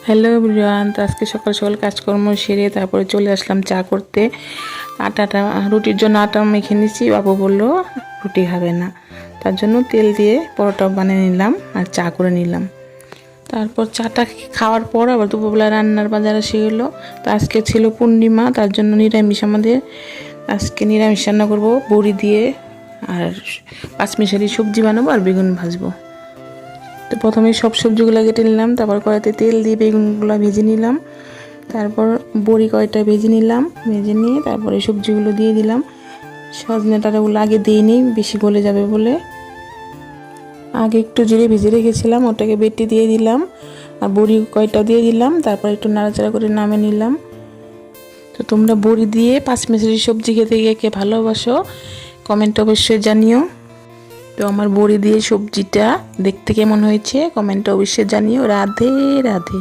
Hello everyone, তো আজকে সকাল সকাল কাজকর্ম সেরে তারপরে চলে আসলাম চা করতে। রুটির জন্য আটা মেখে নিচ্ছি। বাবু বললো রুটি খাবে না, তার জন্য তেল দিয়ে পরোটা বানিয়ে নিলাম আর চা করে নিলাম। তারপর চাটা খাওয়ার পর আবার দুপুরবেলা রান্নার বাজার এসে গেলো। তো আজকে ছিল পূর্ণিমা, তার জন্য নিরামিষ আমাদের। আজকে নিরামিষ রান্না করবো, বড়ি দিয়ে আর পাঁচমিশালি সবজি বানাবো আর বেগুন ভাজবো। তো প্রথমে সব সবজিগুলো কেটে নিলাম, তারপর কড়াইতে তেল দিয়ে বেগুনগুলো ভেজে নিলাম, তারপর বড়ি কয়টা ভেজে নিলাম, ভেজে নিয়ে তারপরে সবজিগুলো দিয়ে দিলাম। সজনে ডাঁটাগুলো আগে দিয়ে নিই, বেশি গলে যাবে বলে। আগে একটু জিরে ভেজে রেখেছিলাম, ওটাকে বেটে দিয়ে দিলাম আর বড়ি কয়টা দিয়ে দিলাম, তারপর একটু নাড়াচাড়া করে নামে নিলাম। তো তোমরা বড়ি দিয়ে পাঁচমিশালি সবজি খেতে গিয়ে কে ভালোবাসো কমেন্ট অবশ্যই জানিও। তো আমার বড়ি দিয়ে সবজিটা দেখতে কেমন হয়েছে কমেন্টে অবশ্যই জানিও। রাধে রাধে।